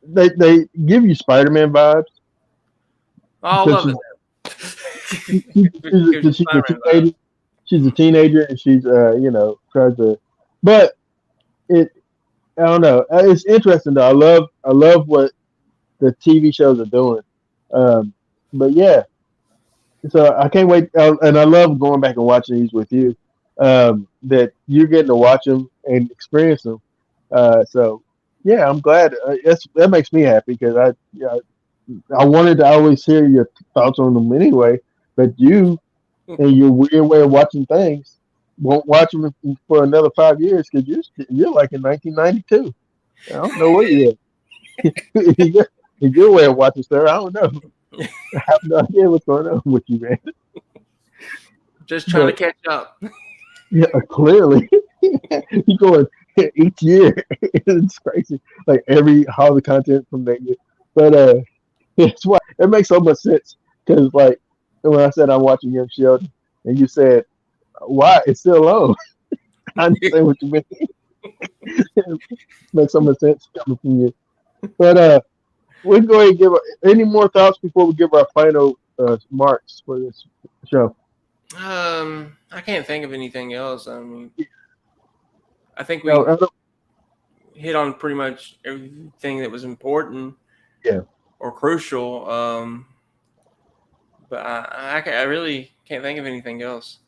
they give you Spider-Man vibes all because love it. Gives you she's a Spider-Man vibes. teenager. She's a teenager, and she's tries to. But it I don't know. It's interesting though. I love what the TV shows are doing. Um, but yeah, so I can't wait, and I love going back and watching these with you. That you're getting to watch them and experience them. So yeah, I'm glad. That makes me happy because I wanted to always hear your thoughts on them anyway. But you and your weird way of watching things won't watch them for another 5 years because you're like in 1992. I don't know where you at. Your way of watching stuff. I don't know. I have no idea what's going on with you, man. Just trying to But catch up. yeah, clearly you going each year. It's crazy. Like all the content from that year. But it's why it makes so much sense because like when I said I'm watching Young Sheldon and you said why it's still low. I understand what you mean. It makes so much sense coming from you. But we can go ahead and give any more thoughts before we give our final marks for this show. I can't think of anything else. I mean, I think No, we hit on pretty much everything that was important yeah. or crucial. But I really can't think of anything else.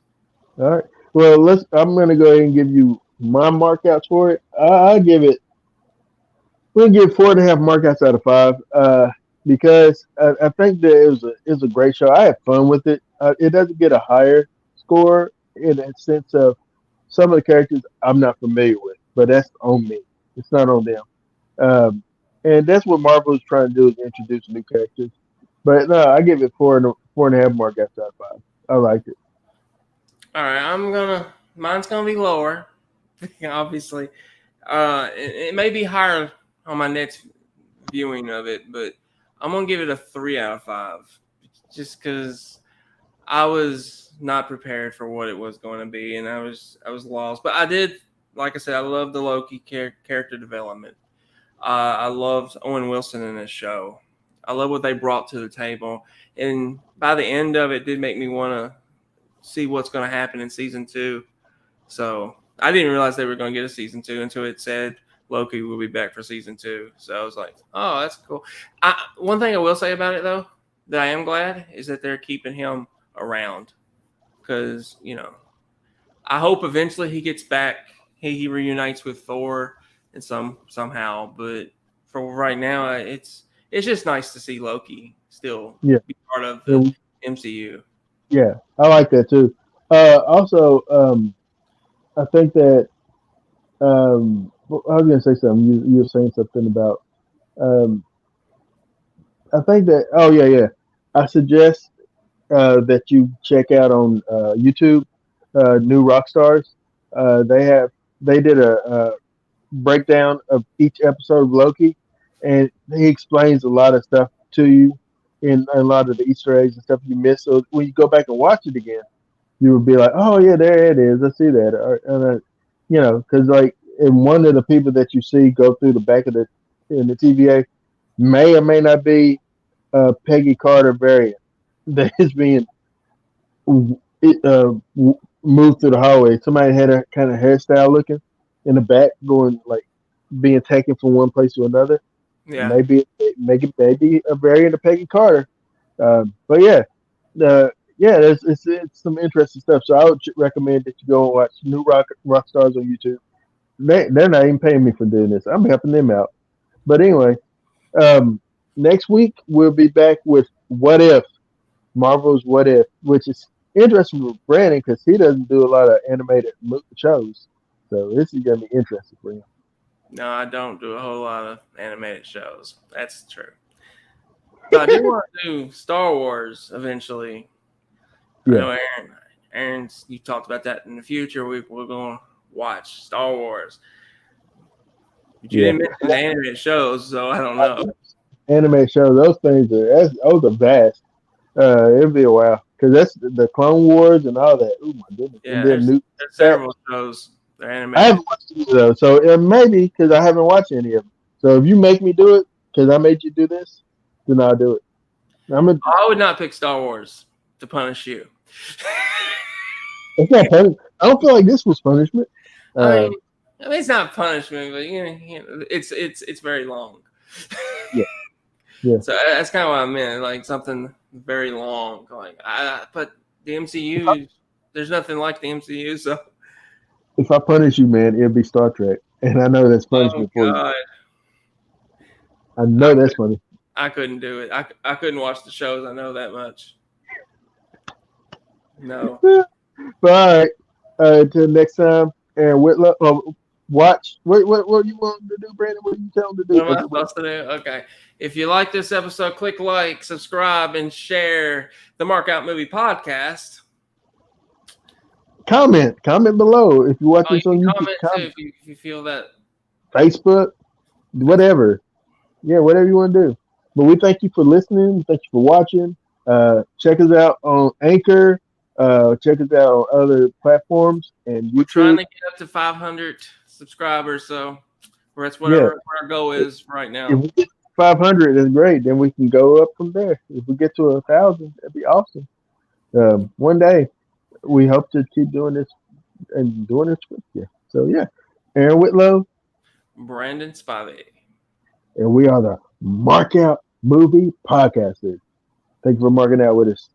All right. Well, I'm going to go ahead and give you my markouts for it. I'll give it. We'll give 4.5 markouts out of 5. Because I think that it was a great show. I had fun with it. It doesn't get a higher score in a sense of some of the characters I'm not familiar with, but that's on me. It's not on them. Um, and that's what Marvel is trying to do is introduce new characters. But no, I give it 4.5 markouts out of 5. I liked it. All right, mine's gonna be lower, obviously. It may be higher on my next viewing of it, but I'm gonna give it a 3 out of 5, just because I was not prepared for what it was going to be, and I was lost. But I did, like I said, I love the Loki character development. I loved Owen Wilson in this show. I love what they brought to the table, and by the end of it, did make me want to see what's going to happen in season 2. So I didn't realize they were going to get a season 2 until it said Loki will be back for season 2. So I was like, oh, that's cool. One thing I will say about it though, that I am glad is that they're keeping him around because I hope eventually he gets back. He reunites with Thor and somehow, but for right now, it's just nice to see Loki still Yeah. be part of the And MCU. yeah, I like that too. Also, I think that well, I was going to say something. You were saying something about. Um, I think that. Oh yeah, yeah. I suggest that you check out on YouTube. New rock stars. They did a breakdown of each episode of Loki, and he explains a lot of stuff to you in a lot of the Easter eggs and stuff you missed. So when you go back and watch it again, you would be like, "Oh yeah, there it is. I see that." Because like, and one of the people that you see go through the back of the in the TVA may or may not be a Peggy Carter variant that is being moved through the hallway. Somebody had a kind of hairstyle looking in the back, going like being taken from one place to another. Yeah. Maybe a variant of Peggy Carter. But yeah, it's some interesting stuff. So I would recommend that you go and watch New Rock Stars on YouTube. They're not even paying me for doing this. I'm helping them out. But anyway, um, next week we'll be back with What If, Marvel's What If, which is interesting for Brandon because he doesn't do a lot of animated shows. So this is gonna be interesting for him. No, I don't do a whole lot of animated shows. That's true. But I do want to do Star Wars eventually. I Yeah, know Aaron's. You talked about that in the future. We're going to watch Star Wars. But you yeah. didn't mention the animated shows, so I don't know. Anime shows, those are vast. It'll be a while because that's the Clone Wars and all that. Oh my goodness! And Yeah, then new there's stuff. several shows. They're I animated. haven't watched any of those, so maybe because I haven't watched any of them. So if you make me do it because I made you do this, then I'll do it. I'm a. I would not pick Star Wars to punish you. It's not punishment. I don't feel like this was punishment. I Uh, mean, it's not punishment, but it's very long. yeah, yeah. So that's kind of what I meant, like something very long. Like but the MCU, there's nothing like the MCU. So If I punish you, man, it'll be Star Trek, and I know that's oh punishment for you. god, I I know that's funny. I couldn't do it. I couldn't watch the shows. I know that much. No. But all right. Until next time, and Whitlow, watch. What you want to do, Brandon? What you tell them to do? What am I supposed to do? Okay. If you like this episode, click like, subscribe, and share the Markout Movie Podcast. Comment below if you watch Oh, you this on can YouTube. comment too Comment. if you feel that. Facebook, whatever. Yeah, whatever you want to do. But we thank you for listening. Thank you for watching. Check us out on Anchor. Check us out on other platforms and We're trying YouTube. to get up to 500 subscribers, so that's Yeah. whatever our goal is right If now. we get 500, that's great. Then we can go up from there. If we get to 1,000, that'd be awesome. One day, we hope to keep doing this and doing this with you. So yeah, Aaron Whitlow, Brandon Spivey. and we are the Markout Movie Podcasters. Thank you for marking out with us.